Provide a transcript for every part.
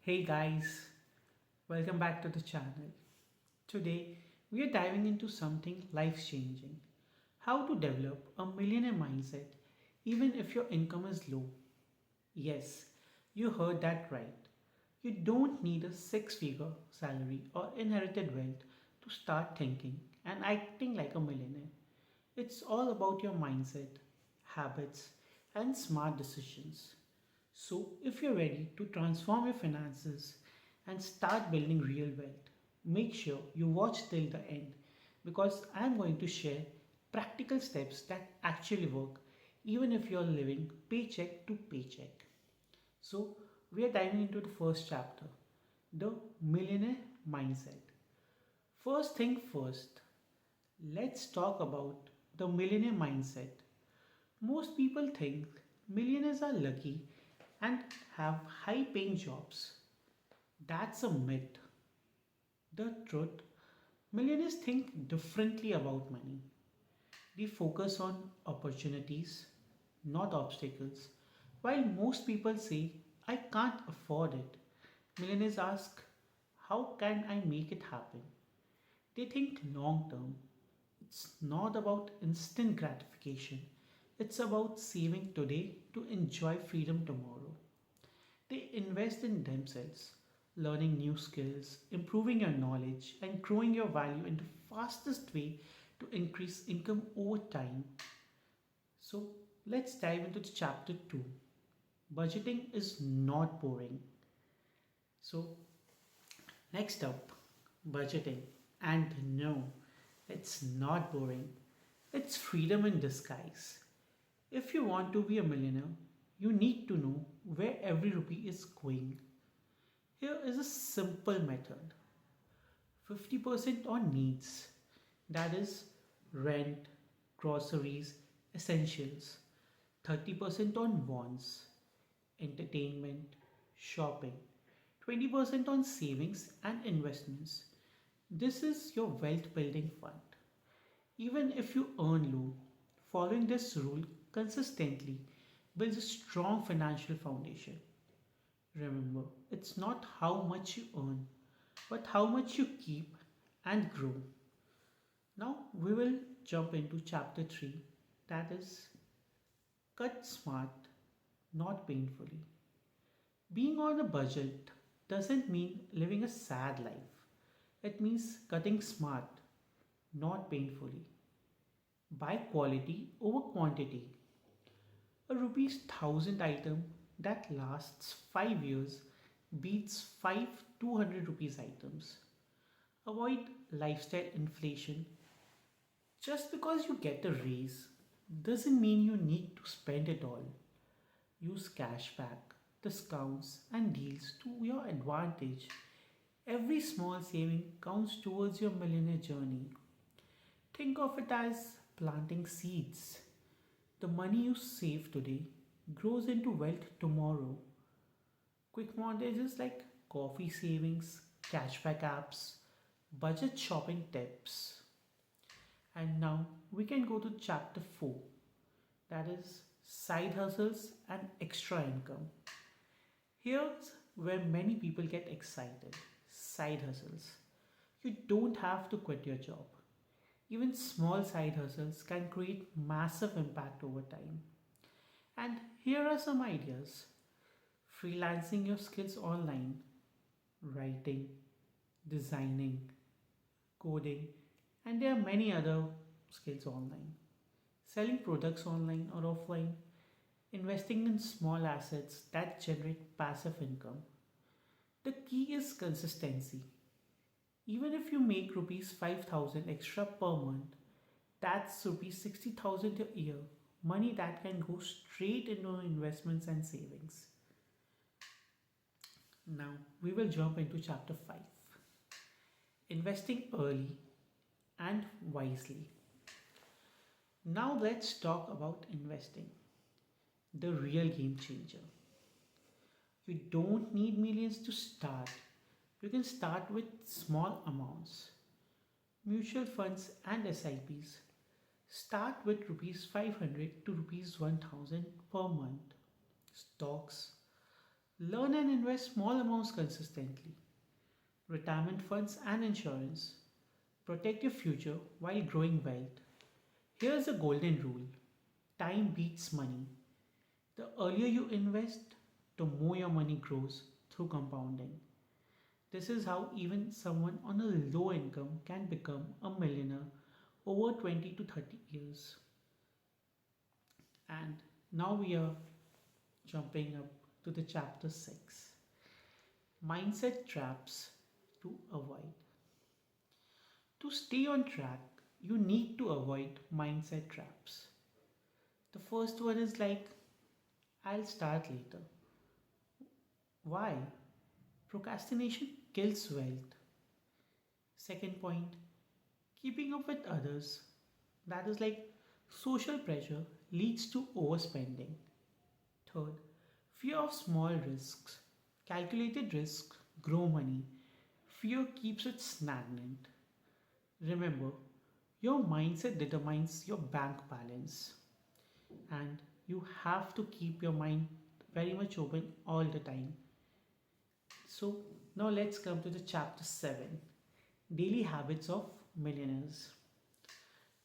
Hey guys, welcome back to the channel. Today we are diving into something life changing, how to develop a millionaire mindset even if your income is low. Yes, you heard that right. You don't need a six figure salary or inherited wealth to start thinking and acting like a millionaire. It's all about your mindset, habits, and smart decisions. So, if you're ready to transform your finances and start building real wealth, make sure you watch till the end because I'm going to share practical steps that actually work even if you're living paycheck to paycheck. So, we are diving into the first chapter, the millionaire mindset. First thing first, let's talk about the millionaire mindset. Most people think millionaires are lucky and have high paying jobs. That's a myth. The truth, millionaires think differently about money. They focus on opportunities, not obstacles. While most people say, I can't afford it, millionaires ask, how can I make it happen? They think long term. It's not about instant gratification, it's about saving today to enjoy freedom tomorrow. They invest in themselves, learning new skills, improving your knowledge, and growing your value in the fastest way to increase income over time. So, let's dive into the chapter 2. Budgeting is not boring. So, next up, budgeting. And no, it's not boring. It's freedom in disguise. If you want to be a millionaire, you need to know where every rupee is going. Here is a simple method: 50% on needs, that is, rent, groceries, essentials; 30% on wants, entertainment, shopping; 20% on savings and investments. This is your wealth building fund. Even if you earn low, following this rule consistently builds a strong financial foundation. Remember, it's not how much you earn, but how much you keep and grow. Now we will jump into chapter 3, that is cut smart, not painfully. Being on a budget doesn't mean living a sad life, it means cutting smart, not painfully. Buy quality over quantity. A rupees 1000 item that lasts 5 years beats 5 200 rupees items. Avoid lifestyle inflation. Just because you get a raise doesn't mean you need to spend it all. Use cashback, discounts, and deals to your advantage. Every small saving counts towards your millionaire journey. Think of it as planting seeds. The money you save today grows into wealth tomorrow. Quick montages like coffee savings, cashback apps, budget shopping tips. And now we can go to chapter 4, that is side hustles and extra income. Here's where many people get excited. Side hustles. You don't have to quit your job. Even small side hustles can create massive impact over time. And here are some ideas: freelancing your skills online, writing, designing, coding, and there are many other skills online. Selling products online or offline, investing in small assets that generate passive income. The key is consistency. Even if you make rupees 5000 extra per month, that's rupees 60,000 a year. Money that can go straight into investments and savings. Now we will jump into chapter 5, investing early and wisely. Now let's talk about investing, the real game changer. You don't need millions to start. You can start with small amounts. Mutual funds and SIPs. Start with rupees 500 to rupees 1000 per month. Stocks. Learn and invest small amounts consistently. Retirement funds and insurance. Protect your future while growing wealth. Here's a golden rule: time beats money. The earlier you invest, the more your money grows through compounding. This is how even someone on a low income can become a millionaire over 20 to 30 years. And now we are jumping up to the chapter 6: Mindset Traps to Avoid. To stay on track, you need to avoid mindset traps. The first one is like, I'll start later. Why? Procrastination kills wealth. Second point, keeping up with others. That is like social pressure leads to overspending. Third, fear of small risks. Calculated risks grow money. Fear keeps it stagnant. Remember, your mindset determines your bank balance, and you have to keep your mind very much open all the time. So, now let's come to the chapter 7: Daily Habits of Millionaires.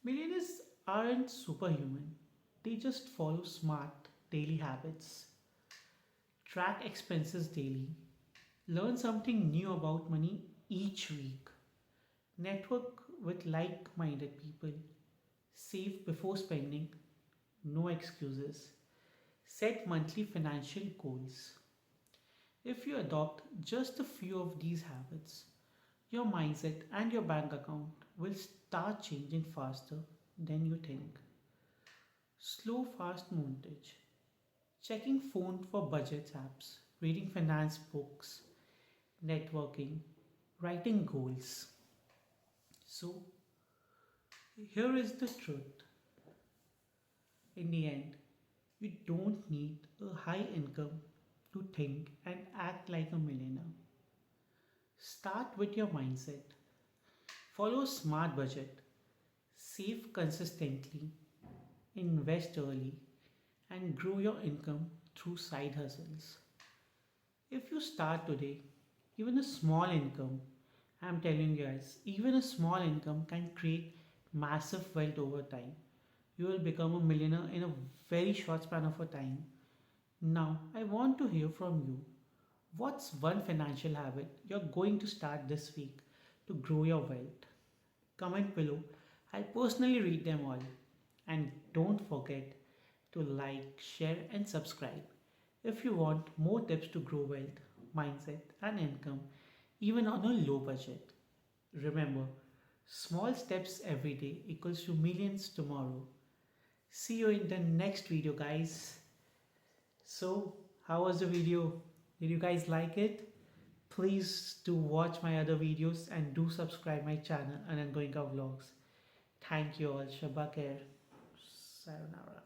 Millionaires aren't superhuman, they just follow smart daily habits. Track expenses daily. Learn something new about money each week. Network with like minded people. Save before spending. No excuses. Set monthly financial goals. If you adopt just a few of these habits, your mindset and your bank account will start changing faster than you think. Slow fast montage. Checking phone for budget apps, reading finance books, networking, writing goals. So, here is the truth. In the end, you don't need a high income to think and act like a millionaire. Start with your mindset. Follow a smart budget. Save consistently. Invest early. And grow your income through side hustles. If you start today, even a small income, I'm telling you guys, even a small income can create massive wealth over time. You will become a millionaire in a very short span of a time. Now, I want to hear from you. What's one financial habit you're going to start this week to grow your wealth? Comment below. I'll personally read them all. And don't forget to like, share, and subscribe if you want more tips to grow wealth, mindset, and income, even on a low budget. Remember, small steps every day equals to millions tomorrow. See you in the next video, guys. So, how was the video? Did you guys like it? Please do watch my other videos and do subscribe my channel and Anangoinka Vlogs. Thank you all. Shabakir. Sayonara.